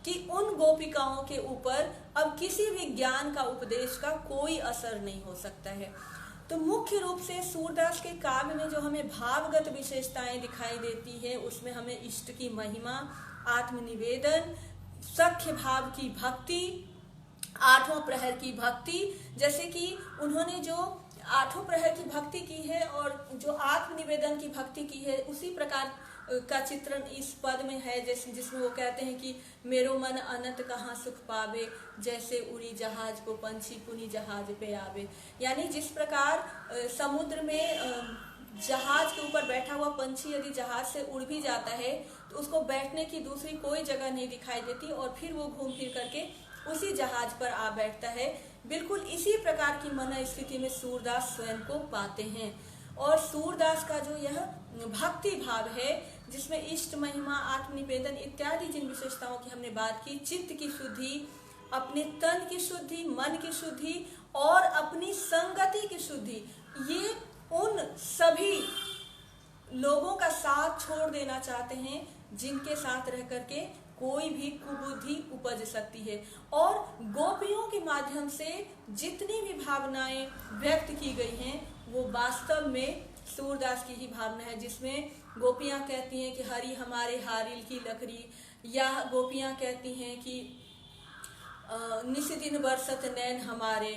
S1: कि उन गोपिकाओं के ऊपर अब किसी भी ज्ञान का उपदेश का कोई असर नहीं हो सकता है। तो मुख्य रूप से सूरदास के काव्य में जो हमें भावगत विशेषताएं दिखाई देती है उसमें हमें इष्ट की महिमा, आत्मनिवेदन, सख्य भाव की भक्ति, आठों प्रहर की भक्ति, जैसे कि उन्होंने जो आठों प्रहर की भक्ति की है और जो आत्मनिवेदन की भक्ति की है उसी प्रकार का चित्रण इस पद में है, जिसमें वो कहते हैं कि मेरो मन अनंत कहाँ सुख पावे, जैसे उड़ी जहाज को पंछी पुनी जहाज पे आवे। यानी जिस प्रकार समुद्र में जहाज के ऊपर बैठा हुआ पंछी यदि जहाज से उड़ भी जाता है तो उसको बैठने की दूसरी कोई जगह नहीं दिखाई देती और फिर वो घूम फिर करके उसी जहाज पर आ बैठता है, बिल्कुल इसी प्रकार की मन स्थिति में सूरदास स्वयं को पाते हैं। और सूरदास का जो यह भक्ति भाव है जिसमें इष्ट महिमा, आत्मनिवेदन इत्यादि जिन विशेषताओं की हमने बात की, चित्त की शुद्धि, अपने तन की शुद्धि, मन की शुद्धि और अपनी संगति की शुद्धि, ये उन सभी लोगों का साथ छोड़ देना चाहते हैं जिनके साथ रह करके कोई भी कुबुद्धि उपज सकती है। और गोपियों के माध्यम से जितनी भी भावनाएं व्यक्त की गई हैं वो वास्तव में सूरदास की ही भावना है, जिसमें गोपियां कहती हैं कि हरि हमारे हारिल की लकड़ी, या गोपियां कहती हैं कि निशिदिन बरसत नैन हमारे,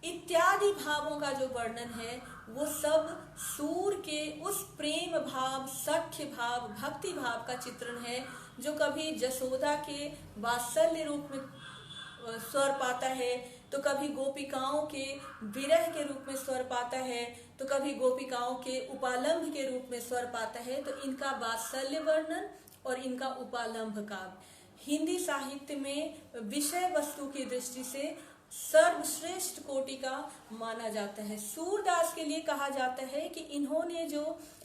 S1: इत्यादि भावों का जो वर्णन है वो सब सूर के उस प्रेम भाव, सख्य भाव, भक्ति भाव का चित्रण है, जो कभी जसोदा के वात्सल्य रूप में स्वर पाता है, तो कभी गोपिकाओं के विरह के रूप में स्वर पाता है, तो कभी गोपिकाओं के उपालंभ के रूप में स्वर पाता है। तो इनका वात्सल्य वर्णन और इनका उपालंभ काव्य हिंदी साहित्य में विषय वस्तु की दृष्टि से सर्वश्रेष्ठ कोटि का माना जाता है। सूरदास के लिए कहा जाता है कि इन्होंने जो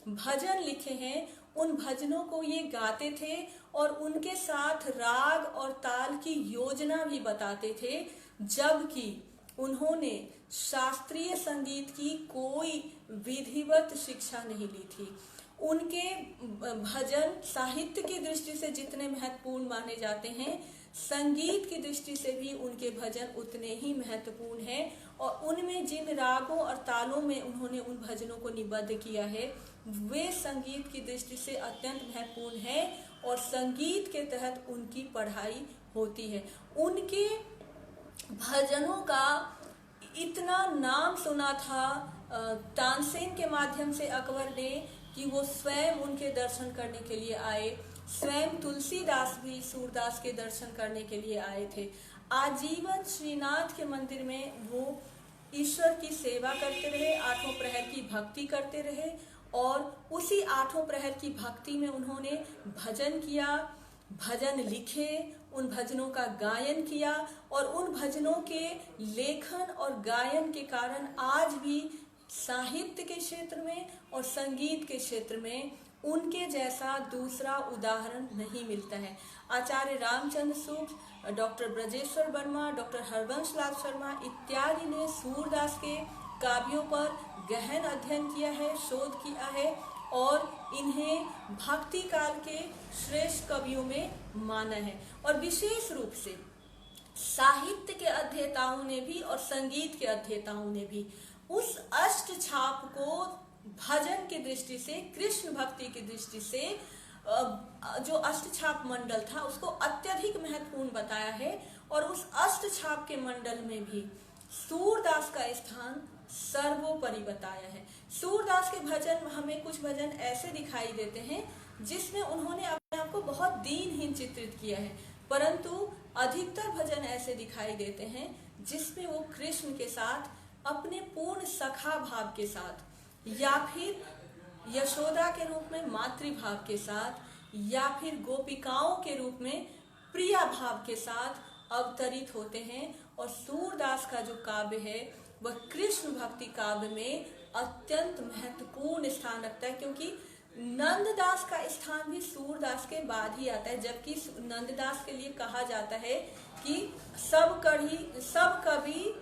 S1: भजन लिखे हैं उन भजनों को ये गाते थे और उनके साथ राग और ताल की योजना भी बताते थे, जबकि उन्होंने शास्त्रीय संगीत की कोई विधिवत शिक्षा नहीं ली थी। उनके भजन साहित्य की दृष्टि से जितने महत्वपूर्ण माने जाते हैं, संगीत की दृष्टि से भी उनके भजन उतने ही महत्वपूर्ण हैं। और उनमें जिन रागों और तालों में उन्होंने उन भजनों को निबद्ध किया है वे संगीत की दृष्टि से अत्यंत महत्वपूर्ण है और संगीत के तहत उनकी पढ़ाई होती है। उनके भजनों का इतना नाम सुना था तानसेन के माध्यम से अकबर ने कि वो स्वयं उनके दर्शन करने के लिए आए। स्वयं तुलसीदास भी सूरदास के दर्शन करने के लिए आए थे। आजीवन श्रीनाथ के मंदिर में वो ईश्वर की सेवा करते रहे, आठों प्रहर की भक्ति करते रहे और उसी आठों प्रहर की भक्ति में उन्होंने भजन किया, भजन लिखे, उन भजनों का गायन किया और उन भजनों के लेखन और गायन के कारण आज भी साहित्य के क्षेत्र में और संगीत के क्षेत्र में उनके जैसा दूसरा उदाहरण नहीं मिलता है। आचार्य रामचंद्र सूक्त, डॉक्टर ब्रजेश्वर वर्मा, डॉक्टर हरवंश लाल शर्मा इत्यादि ने सूरदास के काव्यों पर गहन अध्ययन किया है, शोध किया है और इन्हें भक्ति काल के श्रेष्ठ कवियों में माना है। और विशेष रूप से साहित्य के अध्येताओं ने भी और संगीत के अध्येताओं ने भी उस अष्ट छाप को भजन की दृष्टि से, कृष्ण भक्ति की दृष्टि से जो अष्ट छाप मंडल था उसको अत्यधिक महत्वपूर्ण बताया है। और उस अष्ट छाप के मंडल में भी सूरदास का स्थान सर्वोपरि बताया है। सूरदास के भजन, हमें कुछ भजन ऐसे दिखाई देते हैं जिसमें उन्होंने अपने आप को बहुत दीनहीन चित्रित किया है, परंतु अधिकतर भजन ऐसे दिखाई देते हैं जिसमें वो कृष्ण के साथ अपने पूर्ण सखा भाव के साथ, या फिर यशोदा के रूप में मातृभाव के साथ, या फिर गोपिकाओं के रूप में प्रिया भाव के साथ अवतरित होते हैं। और सूरदास का जो काव्य है वह कृष्ण भक्ति काव्य में अत्यंत महत्वपूर्ण स्थान रखता है, क्योंकि नंददास का स्थान भी सूरदास के बाद ही आता है। जबकि नंददास के लिए कहा जाता है कि सब कवि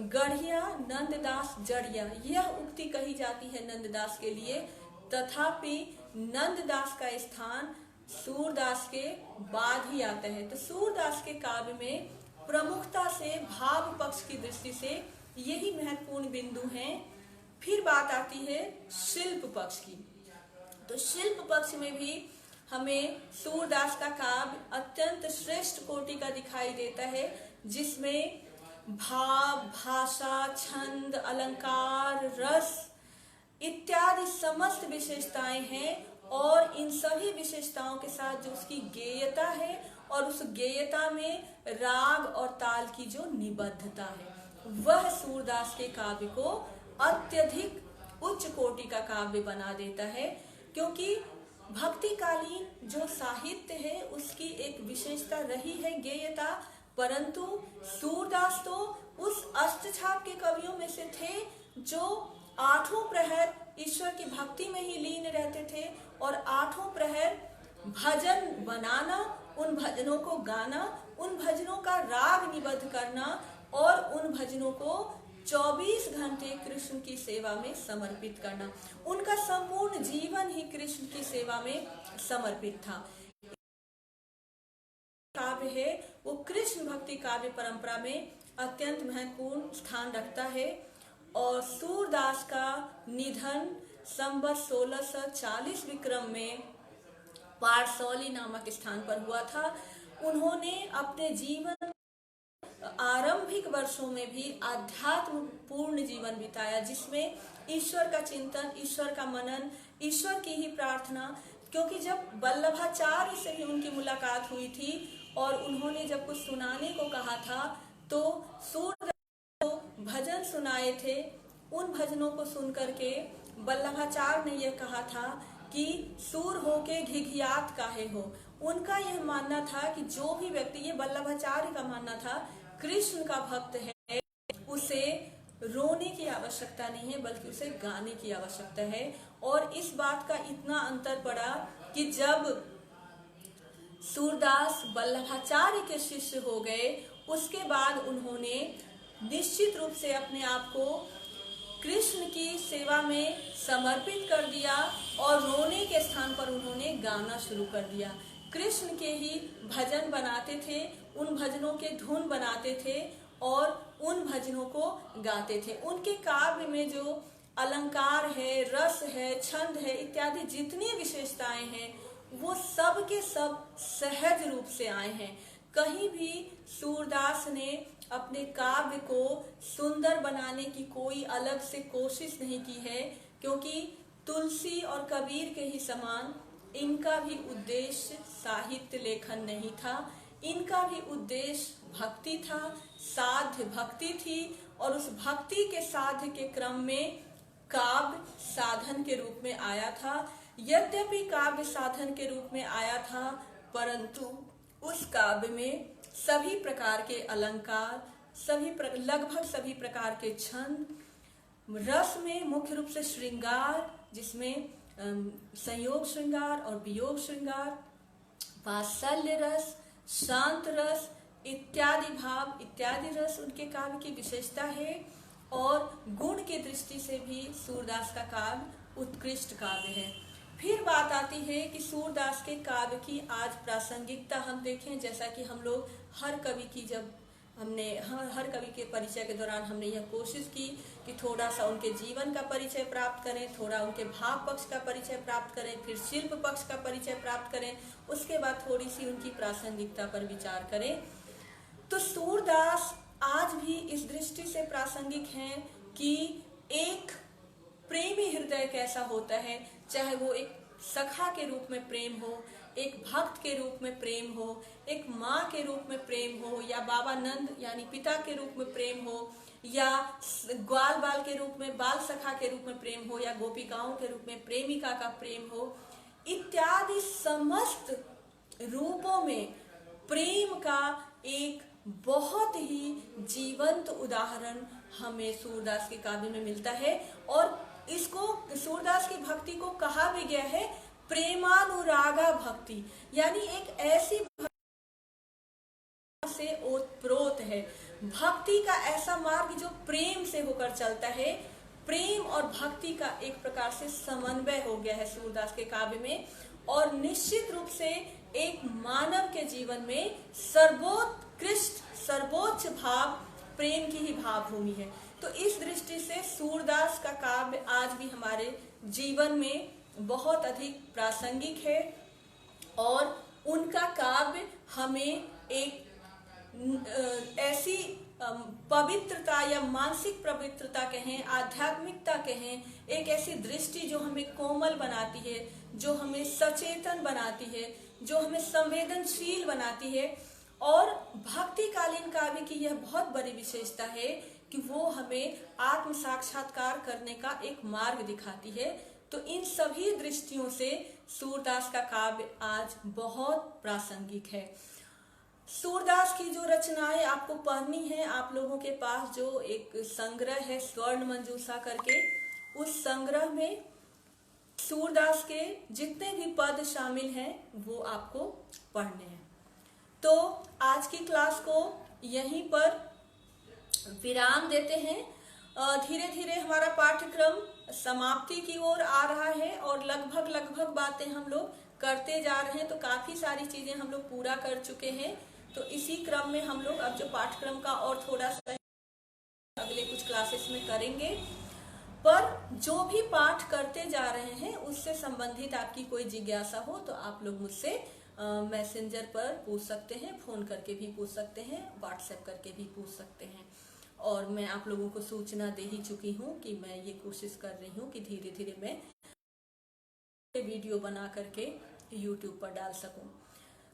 S1: गढ़िया नंददास जड़िया, यह उक्ति कही जाती है नंददास के लिए। तथापि नंददास का स्थान सूरदास के बाद ही आता है। तो सूरदास के काव्य में प्रमुखता से भाव पक्ष की दृष्टि से यही महत्वपूर्ण बिंदु हैं। फिर बात आती है शिल्प पक्ष की। तो शिल्प पक्ष में भी हमें सूरदास का काव्य अत्यंत श्रेष्ठ कोटि का दिखाई देता है, जिसमें भाव, भाषा, छंद, अलंकार, रस इत्यादि समस्त विशेषताएं हैं। और इन सभी विशेषताओं के साथ जो उसकी गेयता है और उस गेयता में राग और ताल की जो निबद्धता है, वह सूरदास के काव्य को अत्यधिक उच्च कोटि का काव्य बना देता है। क्योंकि भक्तिकालीन जो साहित्य है उसकी एक विशेषता रही है गेयता, परंतु सूरदास तो उस अष्टछाप के कवियों में से थे जो आठों प्रहर ईश्वर की भक्ति में ही लीन रहते थे और आठों प्रहर भजन बनाना, उन भजनों को गाना, उन भजनों का राग निबद्ध करना और उन भजनों को 24 घंटे कृष्ण की सेवा में समर्पित करना। उनका संपूर्ण जीवन ही कृष्ण की सेवा में समर्पित था। वो कृष्ण भक्ति काव्य परंपरा में अत्यंत महत्वपूर्ण स्थान रखता है। और सूरदास का निधन संवत 1640 विक्रम में पारसौली नामक स्थान पर हुआ था। उन्होंने अपने जीवन आरंभिक वर्षों में भी आध्यात्म पूर्ण जीवन बिताया, जिसमें ईश्वर का चिंतन, ईश्वर का मनन, ईश्वर की ही प्रार्थना। क्योंकि जब वल्लभाचार्य से भी उनकी मुलाकात हुई थी और उन्होंने जब कुछ सुनाने को कहा था तो सूरदास को भजन सुनाए थे। उन भजनों को सुन करके वल्लभाचार्य ने यह कहा था कि सूर होके घिघियात काहे हो। उनका यह मानना था कि जो भी व्यक्ति, ये वल्लभाचार्य का मानना था, कृष्ण का भक्त है, उसे रोने की आवश्यकता नहीं है बल्कि उसे गाने की आवश्यकता है। और इस बात का इतना अंतर पड़ा कि जब सूरदास वल्लभाचार्य के शिष्य हो गए, उसके बाद उन्होंने निश्चित रूप से अपने आप को कृष्ण की सेवा में समर्पित कर दिया और रोने के स्थान पर उन्होंने गाना शुरू कर दिया। कृष्ण के ही भजन बनाते थे, उन भजनों के धुन बनाते थे और उन भजनों को गाते थे। उनके काव्य में जो अलंकार है, रस है, छंद है इत्यादि जितनी विशेषताएं हैं वो सब के सब सहज रूप से आए हैं। कहीं भी सूरदास ने अपने काव्य को सुंदर बनाने की कोई अलग से कोशिश नहीं की है, क्योंकि तुलसी और कबीर के ही समान इनका भी उद्देश्य साहित्य लेखन नहीं था। इनका भी उद्देश्य भक्ति था, साध्य भक्ति थी। और उस भक्ति के साध्य के क्रम में काव्य साधन के रूप में आया था। यद्यपि काव्य साधन के रूप में आया था, परंतु उस काव्य में सभी प्रकार के अलंकार, लगभग सभी प्रकार के छंद, रस में मुख्य रूप से श्रृंगार, जिसमें संयोग श्रृंगार और वियोग श्रृंगार, वात्सल्य रस, शांत रस इत्यादि भाव इत्यादि रस उनके काव्य की विशेषता है। और गुण की दृष्टि से भी सूरदास का काव्य उत्कृष्ट काव्य है। फिर बात आती है कि सूरदास के काव्य की आज प्रासंगिकता हम देखें। जैसा कि हम लोग हर कवि की हर कवि के परिचय के दौरान हमने यह कोशिश की कि थोड़ा सा उनके जीवन का परिचय प्राप्त करें, थोड़ा उनके भाव पक्ष का परिचय प्राप्त करें, फिर शिल्प पक्ष का परिचय प्राप्त करें, उसके बाद थोड़ी सी उनकी प्रासंगिकता पर विचार करें। तो सूरदास आज भी इस दृष्टि से प्रासंगिक हैं कि एक प्रेमी हृदय कैसा होता है, चाहे वो एक सखा के रूप में प्रेम हो, एक भक्त के रूप में प्रेम हो, एक माँ के रूप में प्रेम हो, या बाबा नंद यानी पिता के रूप में प्रेम हो, या ग्वाल बाल के रूप में बाल सखा के रूप में प्रेम हो, या गोपिकाओं के रूप में प्रेमिका का प्रेम हो, इत्यादि समस्त रूपों में प्रेम का एक बहुत ही जीवंत उदाहरण हमें सूरदास के काव्य में मिलता है। और इसको सूरदास की भक्ति को कहा भी गया है प्रेमानुरागा भक्ति, यानी एक ऐसी भक्ति से ओतप्रोत है, भक्ति का ऐसा मार्ग जो प्रेम से होकर चलता है। प्रेम और भक्ति का एक प्रकार से समन्वय हो गया है सूरदास के काव्य में। और निश्चित रूप से एक मानव के जीवन में सर्वोत्कृष्ट सर्वोच्च भाव प्रेम की ही भावभूमि है। तो इस दृष्टि से सूरदास का काव्य आज भी हमारे जीवन में बहुत अधिक प्रासंगिक है। और उनका काव्य हमें एक ऐसी पवित्रता या मानसिक पवित्रता कहें, आध्यात्मिकता कहें, एक ऐसी दृष्टि जो हमें कोमल बनाती है, जो हमें सचेतन बनाती है, जो हमें संवेदनशील बनाती है। और भक्तिकालीन काव्य की यह बहुत बड़ी विशेषता है कि वो हमें आत्म साक्षात्कार करने का एक मार्ग दिखाती है। तो इन सभी दृष्टियों से सूरदास का काव्य आज बहुत प्रासंगिक है। सूरदास की जो रचनाएं आपको पढ़नी है, आप लोगों के पास जो एक संग्रह है स्वर्ण मंजूषा करके, उस संग्रह में सूरदास के जितने भी पद शामिल हैं वो आपको पढ़ने हैं। तो आज की क्लास को यहीं पर विराम देते हैं। धीरे धीरे हमारा पाठ्यक्रम समाप्ति की ओर आ रहा है और लगभग बातें हम लोग करते जा रहे हैं। तो काफी सारी चीजें हम लोग पूरा कर चुके हैं। तो इसी क्रम में हम लोग अब जो पाठ्यक्रम का और थोड़ा सा अगले कुछ क्लासेस में करेंगे, पर जो भी पाठ करते जा रहे हैं उससे संबंधित आपकी कोई जिज्ञासा हो तो आप लोग मुझसे मैसेंजर पर पूछ सकते हैं, फोन करके भी पूछ सकते हैं, व्हाट्सएप करके भी पूछ सकते हैं। और मैं आप लोगों को सूचना दे ही चुकी हूँ कि मैं ये कोशिश कर रही हूँ कि धीरे धीरे मैं वीडियो बना करके यूट्यूब पर डाल सकूं।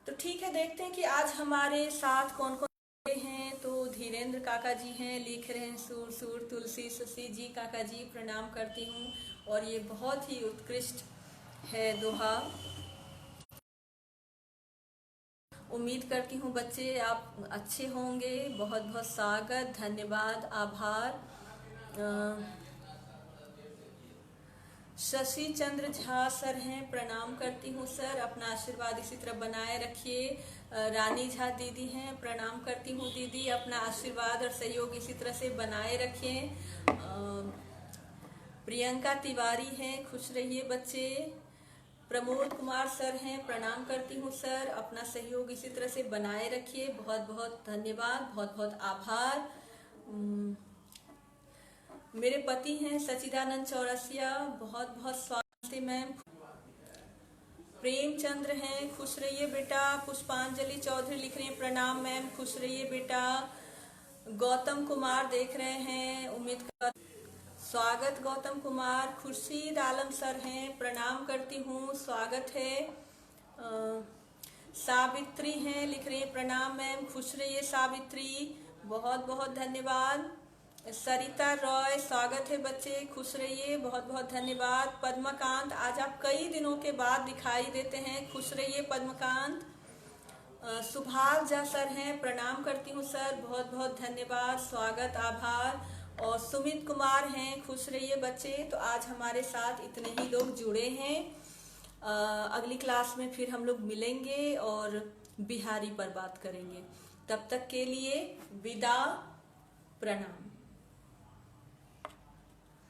S1: तो ठीक है, देखते हैं कि आज हमारे साथ कौन कौन हैं। तो धीरेन्द्र काका जी हैं, लिख रहे हैं सुर सुर तुलसी शशि जी काका जी प्रणाम करती हूँ। और ये बहुत ही उत्कृष्ट है दोहा। उम्मीद करती हूँ बच्चे आप अच्छे होंगे। बहुत बहुत स्वागत, धन्यवाद, आभार। शशि चंद्र झा सर हैं, प्रणाम करती हूँ सर, अपना आशीर्वाद इसी तरह बनाए रखिए। रानी झा दीदी हैं, प्रणाम करती हूँ दीदी, अपना आशीर्वाद और सहयोग इसी तरह से बनाए रखें। प्रियंका तिवारी हैं, खुश रहिए बच्चे। प्रमोद कुमार सर हैं, प्रणाम करती हूँ सर, अपना सहयोग इसी तरह से बनाए रखिए। बहुत बहुत धन्यवाद, बहुत बहुत आभार। मेरे पति हैं सचिदानंद चौरसिया, बहुत बहुत स्वागत है मैम। प्रेमचंद्र हैं, खुश रहिए बेटा। पुष्पांजलि चौधरी लिख रही हैं, प्रणाम मैम, खुश रहिए बेटा। गौतम कुमार देख रहे हैं, उम्मीद कर स्वागत गौतम कुमार। खुर्शीद आलम सर हैं, प्रणाम करती हूँ, स्वागत है। सावित्री हैं, लिख रही हैं, प्रणाम मैम, खुश रहिए सावित्री, बहुत बहुत धन्यवाद। सरिता रॉय, स्वागत है बच्चे, खुश रहिए, बहुत बहुत धन्यवाद। पद्मकांत, आज आप कई दिनों के बाद दिखाई देते हैं, खुश रहिए पद्मकांत। सुभाष झा सर हैं, प्रणाम करती हूँ सर, बहुत बहुत धन्यवाद, स्वागत, आभार। और सुमित कुमार हैं, खुश रहिए बच्चे। तो आज हमारे साथ इतने ही लोग जुड़े हैं। अगली क्लास में फिर हम लोग मिलेंगे और बिहारी पर बात करेंगे। तब तक के लिए विदा, प्रणाम।